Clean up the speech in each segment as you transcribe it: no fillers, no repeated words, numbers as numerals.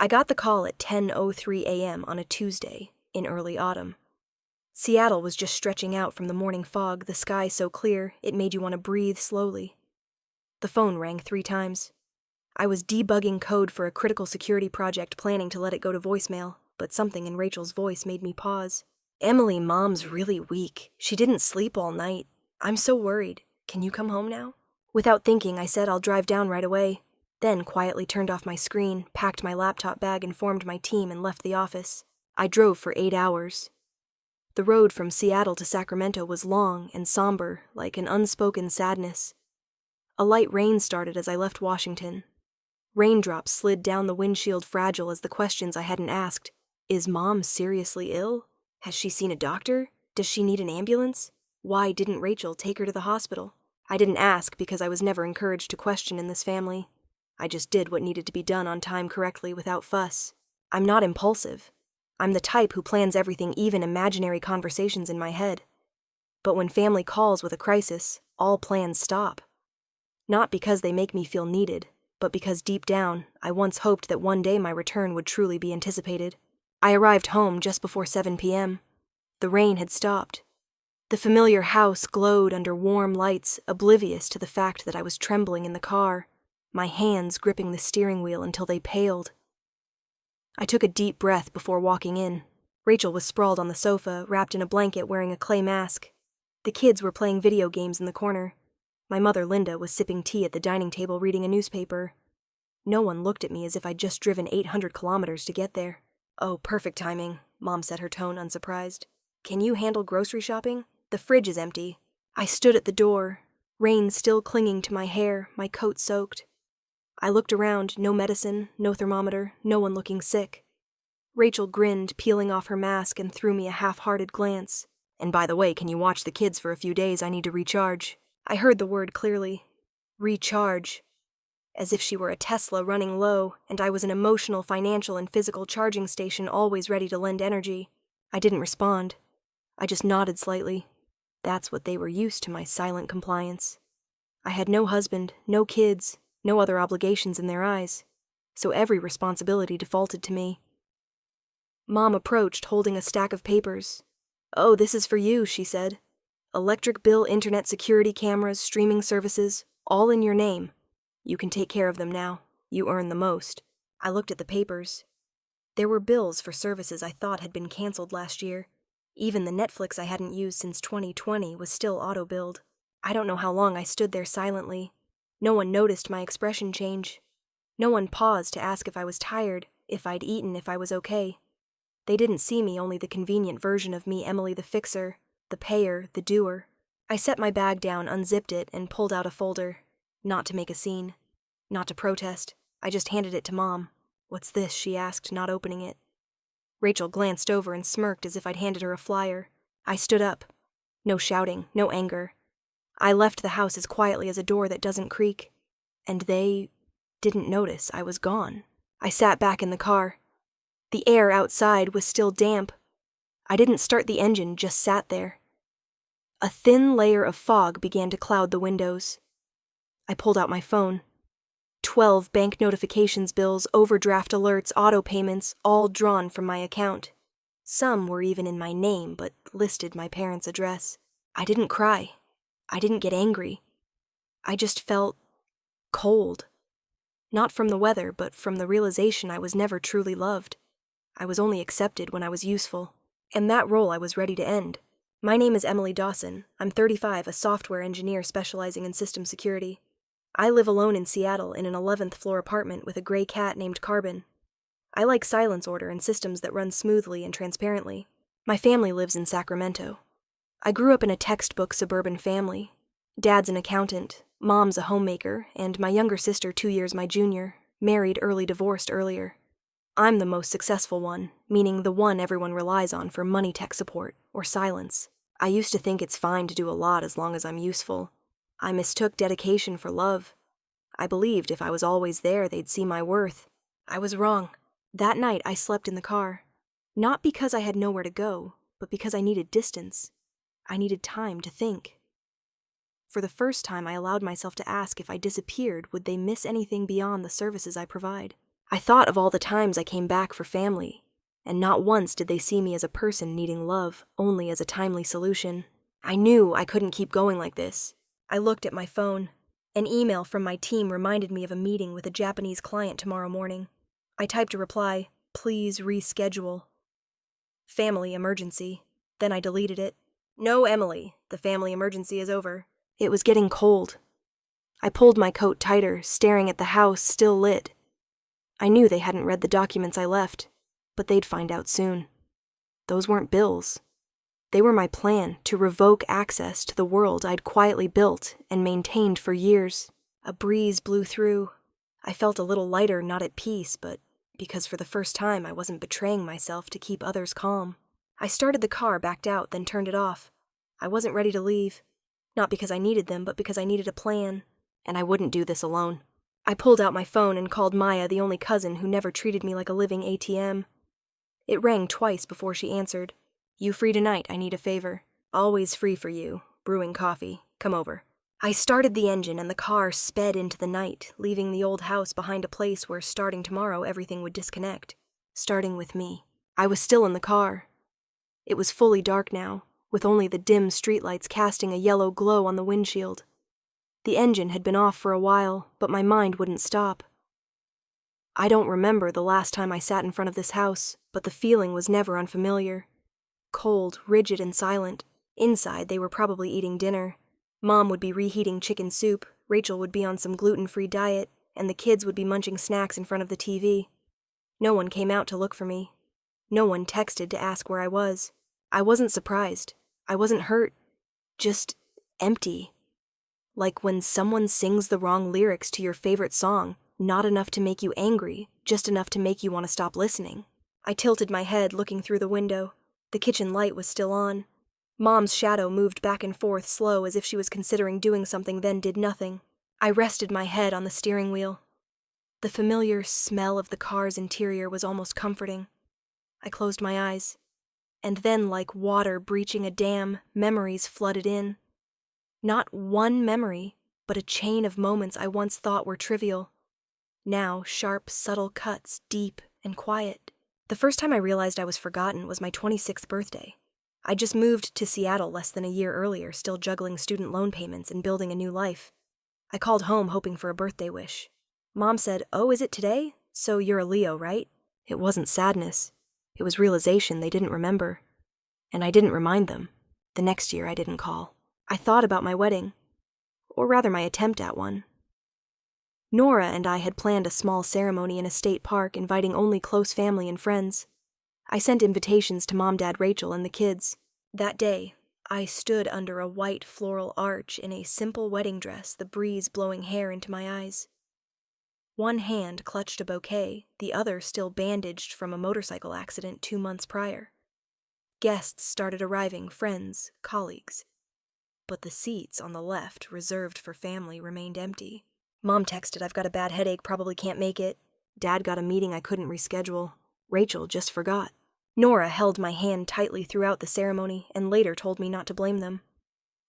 I got the call at 10:03 a.m. on a Tuesday in early autumn. Seattle was just stretching out from the morning fog, the sky so clear it made you want to breathe slowly. The phone rang 3 times. I was debugging code for a critical security project, planning to let it go to voicemail, but something in Rachel's voice made me pause. "Emily, Mom's really weak. She didn't sleep all night. I'm so worried. Can you come home now?" Without thinking, I said I'll drive down right away, then quietly turned off my screen, packed my laptop bag, informed my team, and left the office. I drove for 8 hours. The road from Seattle to Sacramento was long and somber, like an unspoken sadness. A light rain started as I left Washington. Raindrops slid down the windshield, fragile as the questions I hadn't asked. Is Mom seriously ill? Has she seen a doctor? Does she need an ambulance? Why didn't Rachel take her to the hospital? I didn't ask because I was never encouraged to question in this family. I just did what needed to be done on time, correctly, without fuss. I'm not impulsive. I'm the type who plans everything, even imaginary conversations in my head. But when family calls with a crisis, all plans stop. Not because they make me feel needed, but because deep down, I once hoped that one day my return would truly be anticipated. I arrived home just before 7 p.m. The rain had stopped. The familiar house glowed under warm lights, oblivious to the fact that I was trembling in the car, my hands gripping the steering wheel until they paled. I took a deep breath before walking in. Rachel was sprawled on the sofa, wrapped in a blanket, wearing a clay mask. The kids were playing video games in the corner. My mother, Linda, was sipping tea at the dining table, reading a newspaper. No one looked at me, as if I'd just driven 800 kilometers to get there. "Oh, perfect timing," Mom said, her tone unsurprised. "Can you handle grocery shopping? The fridge is empty." I stood at the door, rain still clinging to my hair, my coat soaked. I looked around, no medicine, no thermometer, no one looking sick. Rachel grinned, peeling off her mask, and threw me a half-hearted glance. "And by the way, can you watch the kids for a few days? I need to recharge." I heard the word clearly. Recharge. As if she were a Tesla running low, and I was an emotional, financial, and physical charging station always ready to lend energy. I didn't respond. I just nodded slightly. That's what they were used to, my silent compliance. I had no husband, no kids, no other obligations in their eyes, so every responsibility defaulted to me. Mom approached, holding a stack of papers. "Oh, this is for you," she said. "Electric bill, internet security cameras, streaming services, all in your name. You can take care of them now. You earn the most." I looked at the papers. There were bills for services I thought had been canceled last year. Even the Netflix I hadn't used since 2020 was still auto-billed. I don't know how long I stood there silently. No one noticed my expression change. No one paused to ask if I was tired, if I'd eaten, if I was okay. They didn't see me, only the convenient version of me, Emily the fixer, the payer, the doer. I set my bag down, unzipped it, and pulled out a folder. Not to make a scene. Not to protest. I just handed it to Mom. "What's this?" she asked, not opening it. Rachel glanced over and smirked as if I'd handed her a flyer. I stood up. No shouting, no anger. I left the house as quietly as a door that doesn't creak. And they didn't notice I was gone. I sat back in the car. The air outside was still damp. I didn't start the engine, just sat there. A thin layer of fog began to cloud the windows. I pulled out my phone. 12 bank notifications, bills, overdraft alerts, auto payments, all drawn from my account. Some were even in my name, but listed my parents' address. I didn't cry. I didn't get angry. I just felt cold. Not from the weather, but from the realization I was never truly loved. I was only accepted when I was useful, and that role I was ready to end. My name is Emily Dawson. I'm 35, a software engineer specializing in system security. I live alone in Seattle in an 11th floor apartment with a gray cat named Carbon. I like silence order and systems that run smoothly and transparently. My family lives in Sacramento. I grew up in a textbook suburban family. Dad's an accountant, Mom's a homemaker, and my younger sister, 2 years my junior, married early, divorced earlier. I'm the most successful one, meaning the one everyone relies on for money tech support or silence. I used to think it's fine to do a lot as long as I'm useful. I mistook dedication for love. I believed if I was always there, they'd see my worth. I was wrong. That night, I slept in the car. Not because I had nowhere to go, but because I needed distance. I needed time to think. For the first time, I allowed myself to ask if I disappeared, would they miss anything beyond the services I provide? I thought of all the times I came back for family, and not once did they see me as a person needing love, only as a timely solution. I knew I couldn't keep going like this. I looked at my phone. An email from my team reminded me of a meeting with a Japanese client tomorrow morning. I typed a reply, "Please reschedule." Family emergency. Then I deleted it. "No, Emily, the family emergency is over." It was getting cold. I pulled my coat tighter, staring at the house still lit. I knew they hadn't read the documents I left, but they'd find out soon. Those weren't bills. They were my plan to revoke access to the world I'd quietly built and maintained for years. A breeze blew through. I felt a little lighter, not at peace, but because for the first time I wasn't betraying myself to keep others calm. I started the car, backed out, then turned it off. I wasn't ready to leave. Not because I needed them, but because I needed a plan. And I wouldn't do this alone. I pulled out my phone and called Maya, the only cousin who never treated me like a living ATM. It rang twice before she answered. "You free tonight? I need a favor." "Always free for you. Brewing coffee. Come over." I started the engine and the car sped into the night, leaving the old house behind a place where starting tomorrow everything would disconnect. Starting with me. I was still in the car. It was fully dark now, with only the dim streetlights casting a yellow glow on the windshield. The engine had been off for a while, but my mind wouldn't stop. I don't remember the last time I sat in front of this house, but the feeling was never unfamiliar. Cold, rigid, and silent. Inside, they were probably eating dinner. Mom would be reheating chicken soup, Rachel would be on some gluten-free diet, and the kids would be munching snacks in front of the TV. No one came out to look for me. No one texted to ask where I was. I wasn't surprised. I wasn't hurt. Just empty. Like when someone sings the wrong lyrics to your favorite song, not enough to make you angry, just enough to make you want to stop listening. I tilted my head, looking through the window. The kitchen light was still on. Mom's shadow moved back and forth slow as if she was considering doing something, then did nothing. I rested my head on the steering wheel. The familiar smell of the car's interior was almost comforting. I closed my eyes. And then, like water breaching a dam, memories flooded in. Not one memory, but a chain of moments I once thought were trivial. Now, sharp, subtle cuts, deep and quiet. The first time I realized I was forgotten was my 26th birthday. I just moved to Seattle less than a year earlier, still juggling student loan payments and building a new life. I called home hoping for a birthday wish. Mom said, "Oh, is it today? So you're a Leo, right?" It wasn't sadness. It was realization they didn't remember. And I didn't remind them. The next year I didn't call. I thought about my wedding. Or rather my attempt at one. Nora and I had planned a small ceremony in a state park, inviting only close family and friends. I sent invitations to Mom, Dad, Rachel, and the kids. That day, I stood under a white floral arch in a simple wedding dress, the breeze blowing hair into my eyes. One hand clutched a bouquet, the other still bandaged from a motorcycle accident 2 months prior. Guests started arriving, friends, colleagues. But the seats on the left, reserved for family, remained empty. Mom texted, "I've got a bad headache, probably can't make it." Dad got a meeting I couldn't reschedule. Rachel just forgot. Nora held my hand tightly throughout the ceremony and later told me not to blame them.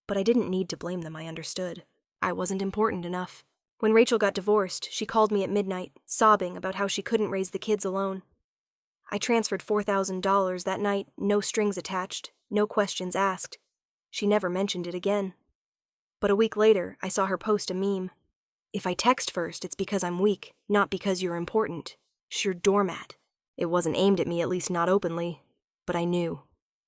But I didn't need to blame them, I understood. I wasn't important enough. When Rachel got divorced, she called me at midnight, sobbing about how she couldn't raise the kids alone. I transferred $4,000 that night, no strings attached, no questions asked. She never mentioned it again. But a week later, I saw her post a meme. "If I text first, it's because I'm weak, not because you're important. Sheer doormat." It wasn't aimed at me, at least not openly. But I knew.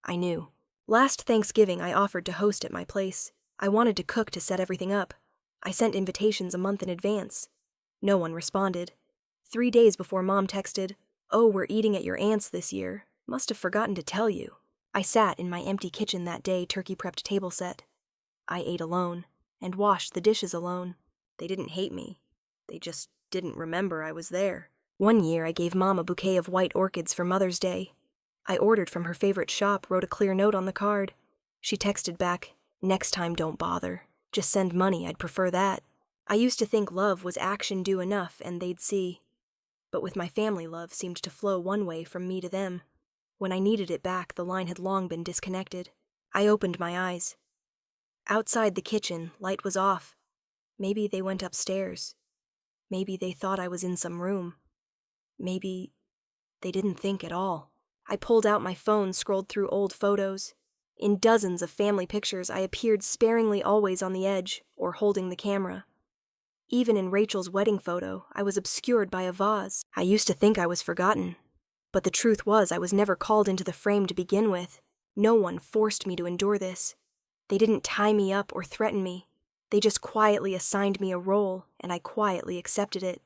I knew. Last Thanksgiving, I offered to host at my place. I wanted to cook to set everything up. I sent invitations a month in advance. No one responded. 3 days before Mom texted, "Oh, we're eating at your aunt's this year. Must have forgotten to tell you." I sat in my empty kitchen that day, turkey-prepped table set. I ate alone, and washed the dishes alone. They didn't hate me. They just didn't remember I was there. One year, I gave Mom a bouquet of white orchids for Mother's Day. I ordered from her favorite shop, wrote a clear note on the card. She texted back, "Next time don't bother. Just send money, I'd prefer that." I used to think love was action due enough and they'd see. But with my family, love seemed to flow one way from me to them. When I needed it back, the line had long been disconnected. I opened my eyes. Outside the kitchen, light was off. Maybe they went upstairs. Maybe they thought I was in some room. Maybe they didn't think at all. I pulled out my phone, scrolled through old photos. In dozens of family pictures, I appeared sparingly always on the edge, or holding the camera. Even in Rachel's wedding photo, I was obscured by a vase. I used to think I was forgotten. But the truth was, I was never called into the frame to begin with. No one forced me to endure this. They didn't tie me up or threaten me. They just quietly assigned me a role, and I quietly accepted it.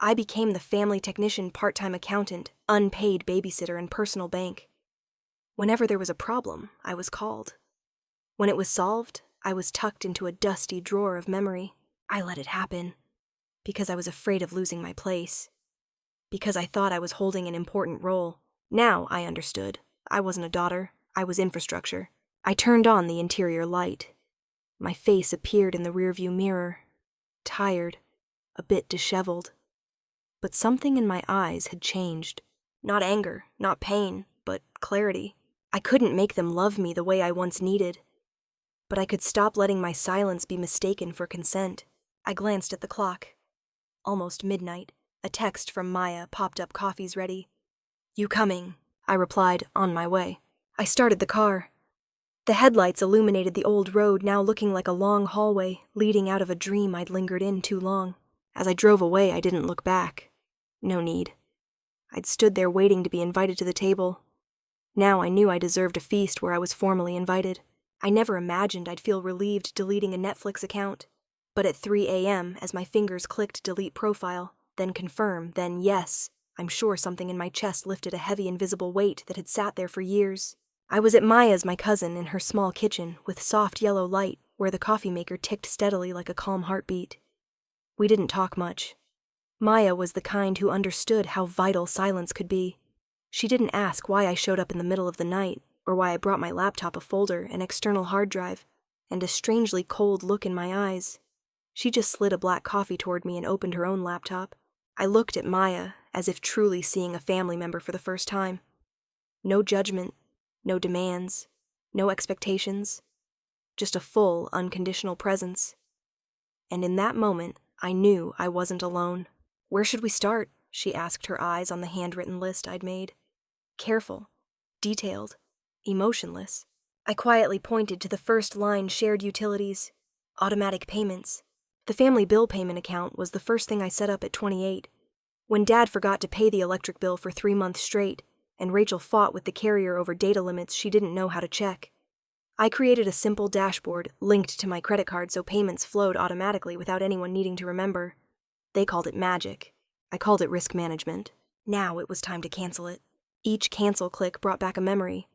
I became the family technician, part-time accountant, unpaid babysitter, and personal bank. Whenever there was a problem, I was called. When it was solved, I was tucked into a dusty drawer of memory. I let it happen, because I was afraid of losing my place. Because I thought I was holding an important role. Now I understood. I wasn't a daughter. I was infrastructure. I turned on the interior light. My face appeared in the rearview mirror. Tired, a bit disheveled. But something in my eyes had changed. Not anger, not pain, but clarity. I couldn't make them love me the way I once needed. But I could stop letting my silence be mistaken for consent. I glanced at the clock. Almost midnight. A text from Maya popped up. Coffee's ready. You coming? I replied, on my way. I started the car. The headlights illuminated the old road, now looking like a long hallway, leading out of a dream I'd lingered in too long. As I drove away, I didn't look back. No need. I'd stood there waiting to be invited to the table. Now I knew I deserved a feast where I was formally invited. I never imagined I'd feel relieved deleting a Netflix account. But at 3 a.m., as my fingers clicked delete profile, then confirm, then yes, I'm sure something in my chest lifted a heavy invisible weight that had sat there for years. I was at Maya's, my cousin, in her small kitchen, with soft yellow light, where the coffee maker ticked steadily like a calm heartbeat. We didn't talk much. Maya was the kind who understood how vital silence could be. She didn't ask why I showed up in the middle of the night, or why I brought my laptop, a folder, an external hard drive, and a strangely cold look in my eyes. She just slid a black coffee toward me and opened her own laptop. I looked at Maya, as if truly seeing a family member for the first time. No judgment, no demands, no expectations, just a full, unconditional presence. And in that moment, I knew I wasn't alone. Where should we start? She asked, her eyes on the handwritten list I'd made. Careful, detailed, emotionless. I quietly pointed to the first line: shared utilities, automatic payments. The family bill payment account was the first thing I set up at 28. When Dad forgot to pay the electric bill for 3 months straight, and Rachel fought with the carrier over data limits she didn't know how to check, I created a simple dashboard linked to my credit card so payments flowed automatically without anyone needing to remember. They called it magic. I called it risk management. Now it was time to cancel it. Each cancel click brought back a memory.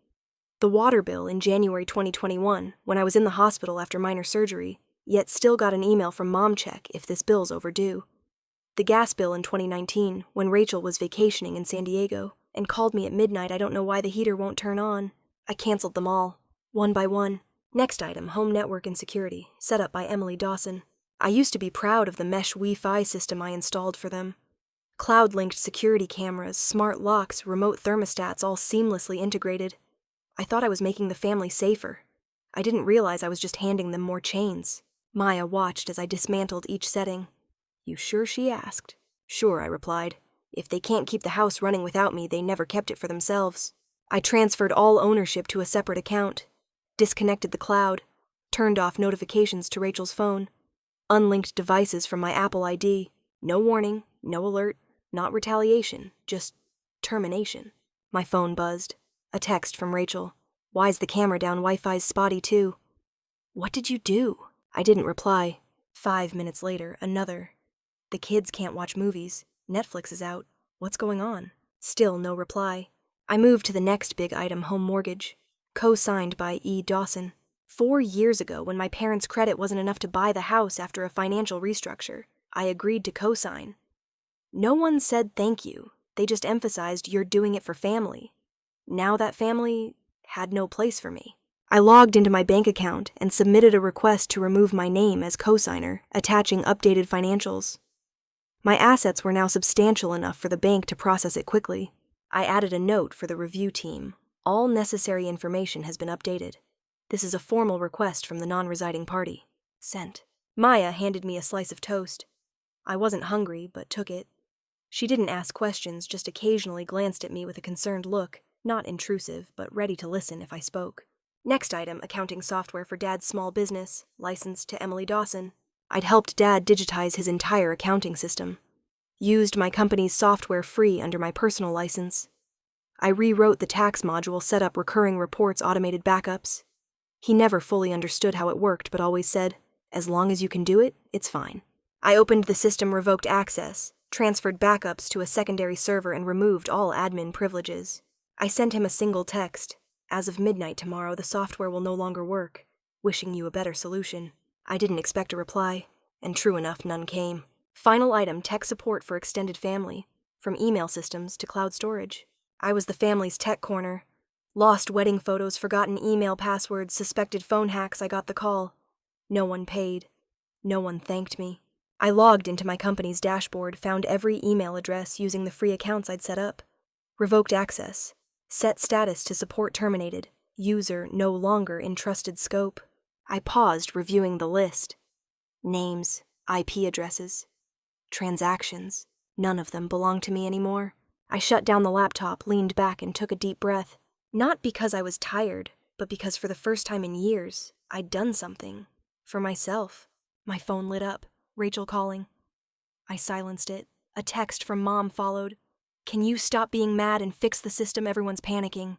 The water bill in January 2021, when I was in the hospital after minor surgery, yet still got an email from Mom check if this bill's overdue. The gas bill in 2019, when Rachel was vacationing in San Diego and called me at midnight, I don't know why the heater won't turn on. I canceled them all, one by one. Next item, home network and security, set up by Emily Dawson. I used to be proud of the mesh Wi-Fi system I installed for them. Cloud-linked security cameras, smart locks, remote thermostats, all seamlessly integrated. I thought I was making the family safer. I didn't realize I was just handing them more chains. Maya watched as I dismantled each setting. You sure? She asked. Sure, I replied. If they can't keep the house running without me, they never kept it for themselves. I transferred all ownership to a separate account, disconnected the cloud, turned off notifications to Rachel's phone, unlinked devices from my Apple ID. No warning, no alert, not retaliation, just termination. My phone buzzed. A text from Rachel. Why's the camera down? Wi-Fi's spotty too. What did you do? I didn't reply. 5 minutes later, another. The kids can't watch movies. Netflix is out. What's going on? Still no reply. I moved to the next big item, home mortgage. Co-signed by E. Dawson. 4 years ago, when my parents' credit wasn't enough to buy the house after a financial restructure, I agreed to co-sign. No one said thank you. They just emphasized you're doing it for family. Now that family had no place for me. I logged into my bank account and submitted a request to remove my name as co-signer, attaching updated financials. My assets were now substantial enough for the bank to process it quickly. I added a note for the review team. All necessary information has been updated. This is a formal request from the non-residing party. Sent. Maya handed me a slice of toast. I wasn't hungry, but took it. She didn't ask questions, just occasionally glanced at me with a concerned look, not intrusive, but ready to listen if I spoke. Next item, accounting software for Dad's small business, licensed to Emily Dawson. I'd helped Dad digitize his entire accounting system. Used my company's software free under my personal license. I rewrote the tax module, set up recurring reports, automated backups. He never fully understood how it worked, but always said, as long as you can do it, it's fine. I opened the system, revoked access, transferred backups to a secondary server, and removed all admin privileges. I sent him a single text. As of midnight tomorrow, the software will no longer work. Wishing you a better solution. I didn't expect a reply, and true enough, none came. Final item, tech support for extended family, from email systems to cloud storage. I was the family's tech corner. Lost wedding photos, forgotten email passwords, suspected phone hacks. I got the call. No one paid. No one thanked me. I logged into my company's dashboard, found every email address using the free accounts I'd set up. Revoked access. Set status to support terminated. User no longer in trusted scope. I paused, reviewing the list. Names, IP addresses, transactions. None of them belonged to me anymore. I shut down the laptop, leaned back, and took a deep breath. Not because I was tired, but because for the first time in years, I'd done something. For myself. My phone lit up. Rachel calling. I silenced it. A text from Mom followed. Can you stop being mad and fix the system? Everyone's panicking.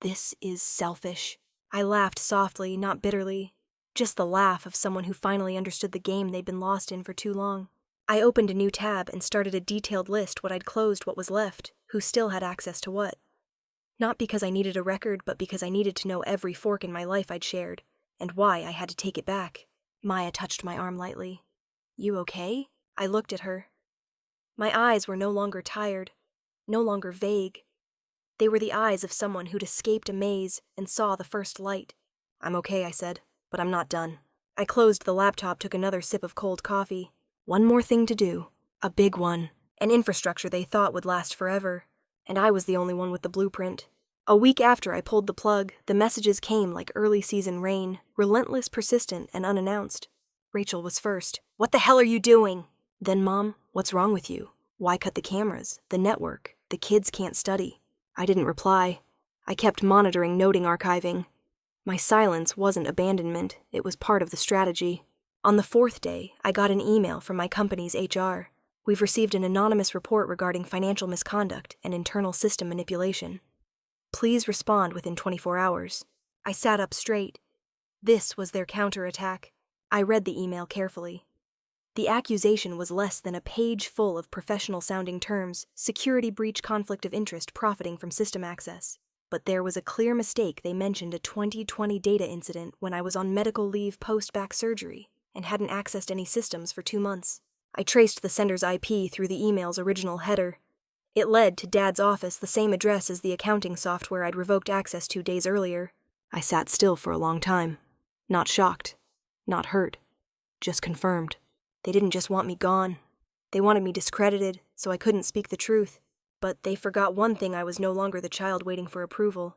This is selfish. I laughed softly, not bitterly. Just the laugh of someone who finally understood the game they'd been lost in for too long. I opened a new tab and started a detailed list, what I'd closed, what was left, who still had access to what. Not because I needed a record, but because I needed to know every fork in my life I'd shared, and why I had to take it back. Maya touched my arm lightly. You okay? I looked at her. My eyes were no longer tired, no longer vague. They were the eyes of someone who'd escaped a maze and saw the first light. I'm okay, I said, but I'm not done. I closed the laptop, took another sip of cold coffee. One more thing to do. A big one. An infrastructure they thought would last forever. And I was the only one with the blueprint. A week after I pulled the plug, the messages came like early season rain, relentless, persistent, and unannounced. Rachel was first. What the hell are you doing? Then, Mom, what's wrong with you? Why cut the cameras, the network? The kids can't study. I didn't reply. I kept monitoring, noting, archiving. My silence wasn't abandonment, it was part of the strategy. On the fourth day, I got an email from my company's HR. We've received an anonymous report regarding financial misconduct and internal system manipulation. Please respond within 24 hours. I sat up straight. This was their counterattack. I read the email carefully. The accusation was less than a page full of professional-sounding terms, security breach, conflict of interest, profiting from system access. But there was a clear mistake. They mentioned a 2020 data incident when I was on medical leave post-back surgery and hadn't accessed any systems for 2 months. I traced the sender's IP through the email's original header. It led to Dad's office, the same address as the accounting software I'd revoked access to days earlier. I sat still for a long time. Not shocked. Not hurt. Just confirmed. They didn't just want me gone. They wanted me discredited, so I couldn't speak the truth. But they forgot one thing: I was no longer the child waiting for approval.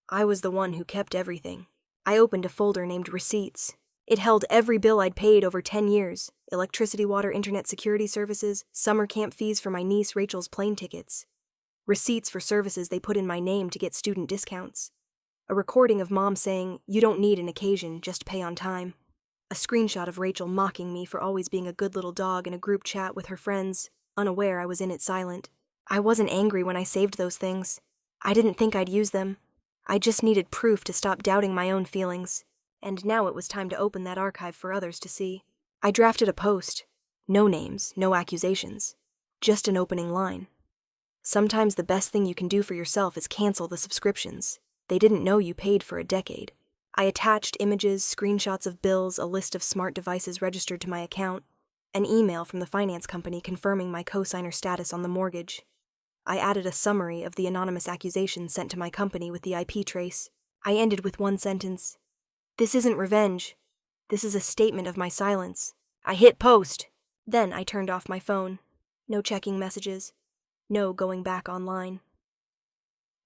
I was the one who kept everything. I opened a folder named Receipts. It held every bill I'd paid over 10 years. Electricity, water, internet, security services, summer camp fees for my niece Rachel's plane tickets. Receipts for services they put in my name to get student discounts. A recording of Mom saying, "You don't need an occasion, just pay on time." A screenshot of Rachel mocking me for always being a good little dog in a group chat with her friends, unaware I was in it silent. I wasn't angry when I saved those things. I didn't think I'd use them. I just needed proof to stop doubting my own feelings. And now it was time to open that archive for others to see. I drafted a post. No names, no accusations. Just an opening line. Sometimes the best thing you can do for yourself is cancel the subscriptions. They didn't know you paid for a decade. I attached images, screenshots of bills, a list of smart devices registered to my account, an email from the finance company confirming my co-signer status on the mortgage. I added a summary of the anonymous accusations sent to my company with the IP trace. I ended with one sentence. This isn't revenge. This is a statement of my silence. I hit post. Then I turned off my phone. No checking messages. No going back online.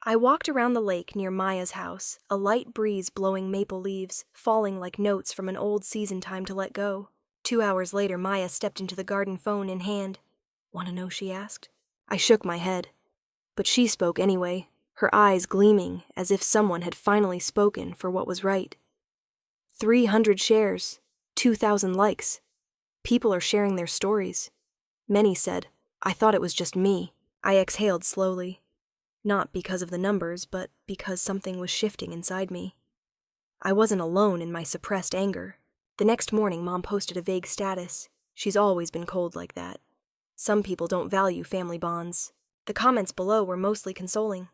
I walked around the lake near Maya's house, a light breeze blowing maple leaves, falling like notes from an old season time to let go. 2 hours later, Maya stepped into the garden, phone in hand. "Want to know?" she asked. I shook my head. But she spoke anyway, her eyes gleaming as if someone had finally spoken for what was right. 300 shares, 2,000 likes. People are sharing their stories. Many said, I thought it was just me. I exhaled slowly. Not because of the numbers, but because something was shifting inside me. I wasn't alone in my suppressed anger. The next morning, Mom posted a vague status. She's always been cold like that. Some people don't value family bonds. The comments below were mostly consoling.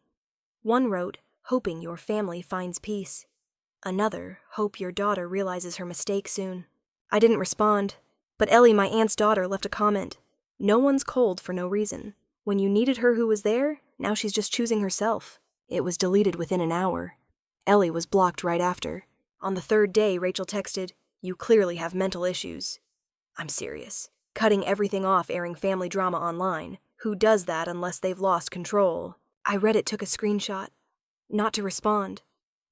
One wrote, hoping your family finds peace. Another, hope your daughter realizes her mistake soon. I didn't respond, but Ellie, my aunt's daughter, left a comment. No one's cold for no reason. When you needed her who was there, now she's just choosing herself. It was deleted within an hour. Ellie was blocked right after. On the third day, Rachel texted, You clearly have mental issues. I'm serious. Cutting everything off airing family drama online. Who does that unless they've lost control? I read it, took a screenshot. Not to respond,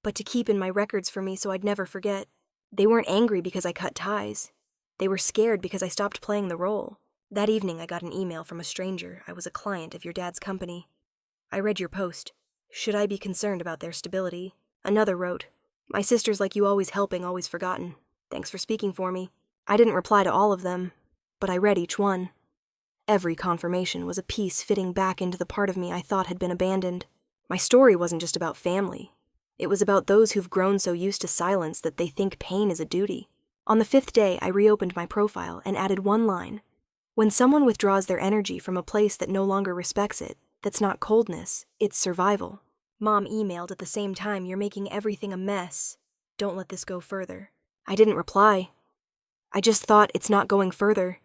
but to keep in my records for me so I'd never forget. They weren't angry because I cut ties. They were scared because I stopped playing the role. That evening I got an email from a stranger. I was a client of your dad's company. I read your post. Should I be concerned about their stability? Another wrote, My sister's like you, always helping, always forgotten. Thanks for speaking for me. I didn't reply to all of them, but I read each one. Every confirmation was a piece fitting back into the part of me I thought had been abandoned. My story wasn't just about family. It was about those who've grown so used to silence that they think pain is a duty. On the 5th day, I reopened my profile and added one line. When someone withdraws their energy from a place that no longer respects it, that's not coldness, it's survival. Mom emailed at the same time, You're making everything a mess. Don't let this go further. I didn't reply. I just thought it's not going further.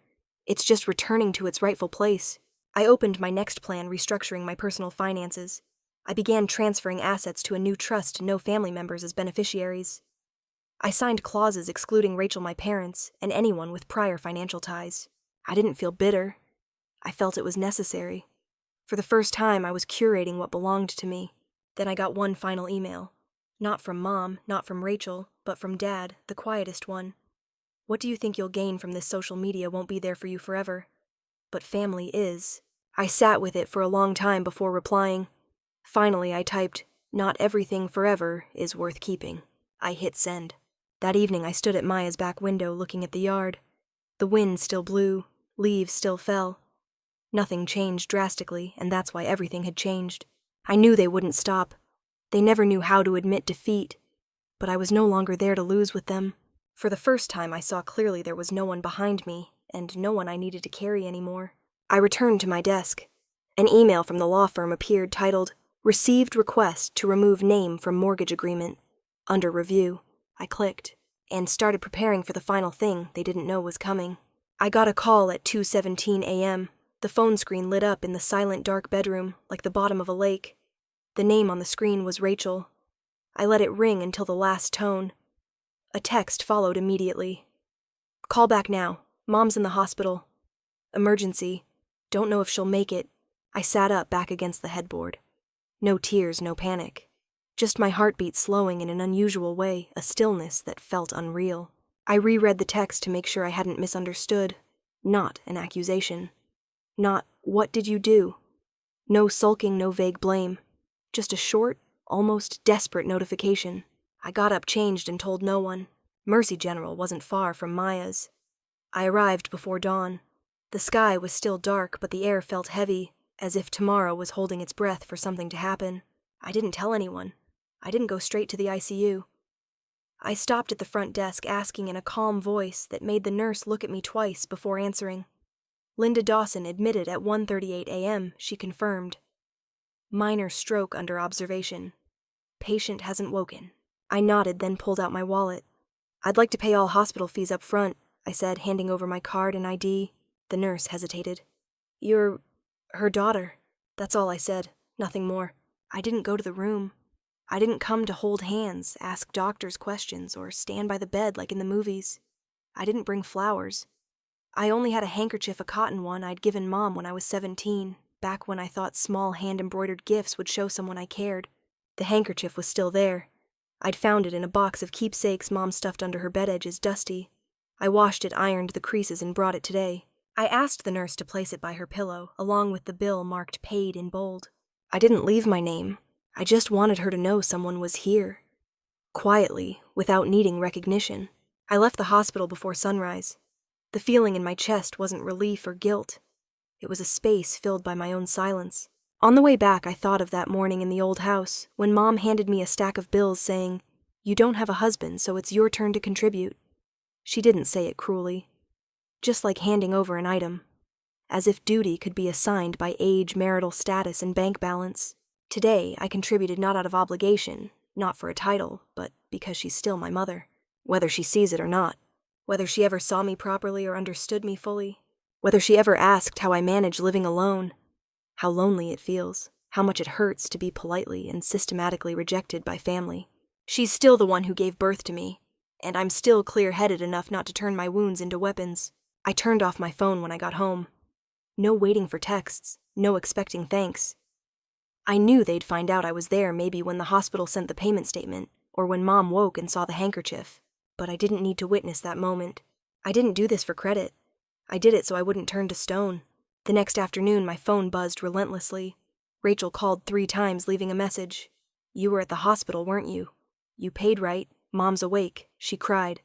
It's just returning to its rightful place. I opened my next plan, restructuring my personal finances. I began transferring assets to a new trust, no family members as beneficiaries. I signed clauses excluding Rachel, my parents, and anyone with prior financial ties. I didn't feel bitter. I felt it was necessary. For the first time, I was curating what belonged to me. Then I got one final email. Not from Mom, not from Rachel, but from Dad, the quietest one. What do you think you'll gain from this? Social media won't be there for you forever. But family is. I sat with it for a long time before replying. Finally, I typed, Not everything forever is worth keeping. I hit send. That evening, I stood at Maya's back window looking at the yard. The wind still blew, leaves still fell. Nothing changed drastically, and that's why everything had changed. I knew they wouldn't stop. They never knew how to admit defeat. But I was no longer there to lose with them. For the first time, I saw clearly there was no one behind me, and no one I needed to carry anymore. I returned to my desk. An email from the law firm appeared titled, Received request to remove name from mortgage agreement. Under review. I clicked, and started preparing for the final thing they didn't know was coming. I got a call at 2:17 a.m. The phone screen lit up in the silent dark bedroom, like the bottom of a lake. The name on the screen was Rachel. I let it ring until the last tone. A text followed immediately. Call back now. Mom's in the hospital. Emergency. Don't know if she'll make it. I sat up back against the headboard. No tears, no panic. Just my heartbeat slowing in an unusual way, a stillness that felt unreal. I reread the text to make sure I hadn't misunderstood. Not an accusation. Not, what did you do? No sulking, no vague blame. Just a short, almost desperate notification. I got up, changed, and told no one. Mercy General wasn't far from Maya's. I arrived before dawn. The sky was still dark, but the air felt heavy, as if tomorrow was holding its breath for something to happen. I didn't tell anyone. I didn't go straight to the ICU. I stopped at the front desk, asking in a calm voice that made the nurse look at me twice before answering. Linda Dawson admitted at 1:38 a.m., she confirmed. Minor stroke under observation. Patient hasn't woken. I nodded, then pulled out my wallet. I'd like to pay all hospital fees up front, I said, handing over my card and ID. The nurse hesitated. You're her daughter. That's all I said, nothing more. I didn't go to the room. I didn't come to hold hands, ask doctors questions, or stand by the bed like in the movies. I didn't bring flowers. I only had a handkerchief, a cotton one I'd given Mom when I was 17, back when I thought small hand-embroidered gifts would show someone I cared. The handkerchief was still there. I'd found it in a box of keepsakes Mom stuffed under her bed edges, dusty. I washed it, ironed the creases, and brought it today. I asked the nurse to place it by her pillow, along with the bill marked paid in bold. I didn't leave my name. I just wanted her to know someone was here. Quietly, without needing recognition. I left the hospital before sunrise. The feeling in my chest wasn't relief or guilt. It was a space filled by my own silence. On the way back, I thought of that morning in the old house, when Mom handed me a stack of bills saying, "You don't have a husband, so it's your turn to contribute." She didn't say it cruelly. Just like handing over an item. As if duty could be assigned by age, marital status, and bank balance. Today, I contributed not out of obligation, not for a title, but because she's still my mother. Whether she sees it or not. Whether she ever saw me properly or understood me fully. Whether she ever asked how I manage living alone. How lonely it feels. How much it hurts to be politely and systematically rejected by family. She's still the one who gave birth to me, and I'm still clear-headed enough not to turn my wounds into weapons. I turned off my phone when I got home. No waiting for texts, no expecting thanks. I knew they'd find out I was there maybe when the hospital sent the payment statement, or when Mom woke and saw the handkerchief, but I didn't need to witness that moment. I didn't do this for credit. I did it so I wouldn't turn to stone. The next afternoon, my phone buzzed relentlessly. Rachel called 3 times, leaving a message. "You were at the hospital, weren't you? You paid right. Mom's awake," she cried.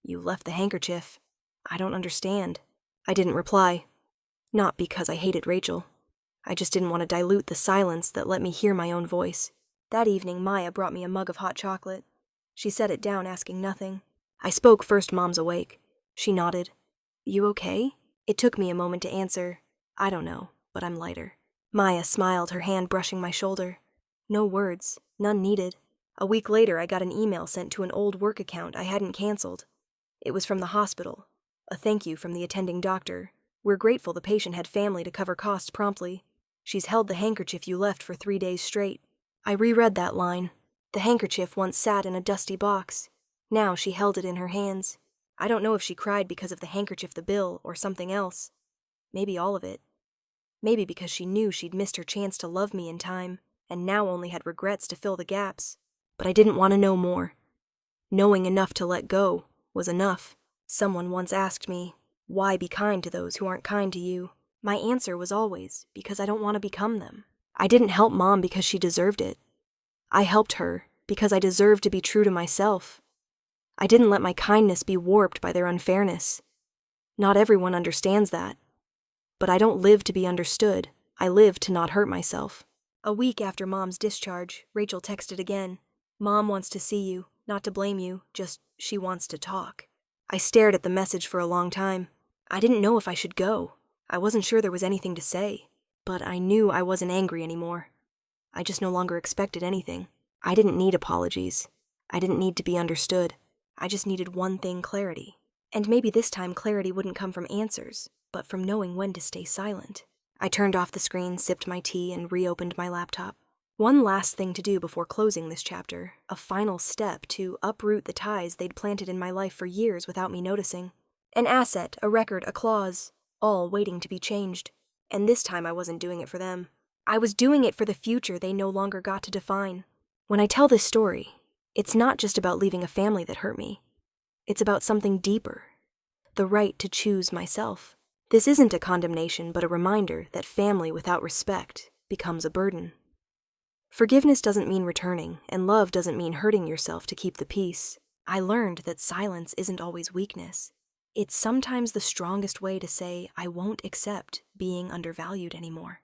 "You left the handkerchief. I don't understand." I didn't reply. Not because I hated Rachel. I just didn't want to dilute the silence that let me hear my own voice. That evening, Maya brought me a mug of hot chocolate. She set it down, asking nothing. I spoke first. "Mom's awake." She nodded. "You okay?" It took me a moment to answer. "I don't know, but I'm lighter." Maya smiled, her hand brushing my shoulder. No words, none needed. A week later, I got an email sent to an old work account I hadn't canceled. It was from the hospital. A thank you from the attending doctor. "We're grateful the patient had family to cover costs promptly. She's held the handkerchief you left for 3 days straight." I reread that line. The handkerchief once sat in a dusty box. Now she held it in her hands. I don't know if she cried because of the handkerchief, the bill, or something else. Maybe all of it. Maybe because she knew she'd missed her chance to love me in time, and now only had regrets to fill the gaps. But I didn't want to know more. Knowing enough to let go was enough. Someone once asked me, "Why be kind to those who aren't kind to you?" My answer was always, because I don't want to become them. I didn't help Mom because she deserved it. I helped her because I deserved to be true to myself. I didn't let my kindness be warped by their unfairness. Not everyone understands that. But I don't live to be understood. I live to not hurt myself. A week after Mom's discharge, Rachel texted again. "Mom wants to see you, not to blame you, just she wants to talk." I stared at the message for a long time. I didn't know if I should go. I wasn't sure there was anything to say. But I knew I wasn't angry anymore. I just no longer expected anything. I didn't need apologies. I didn't need to be understood. I just needed one thing: clarity. And maybe this time clarity wouldn't come from answers, but from knowing when to stay silent. I turned off the screen, sipped my tea, and reopened my laptop. One last thing to do before closing this chapter, a final step to uproot the ties they'd planted in my life for years without me noticing. An asset, a record, a clause, all waiting to be changed. And this time I wasn't doing it for them. I was doing it for the future they no longer got to define. When I tell this story, it's not just about leaving a family that hurt me. It's about something deeper. The right to choose myself. This isn't a condemnation, but a reminder that family without respect becomes a burden. Forgiveness doesn't mean returning, and love doesn't mean hurting yourself to keep the peace. I learned that silence isn't always weakness. It's sometimes the strongest way to say, "I won't accept being undervalued anymore."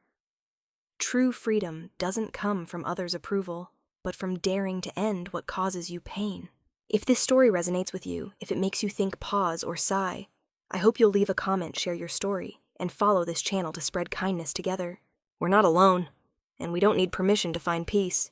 True freedom doesn't come from others' approval, but from daring to end what causes you pain. If this story resonates with you, if it makes you think, pause, or sigh, I hope you'll leave a comment, share your story, and follow this channel to spread kindness together. We're not alone, and we don't need permission to find peace.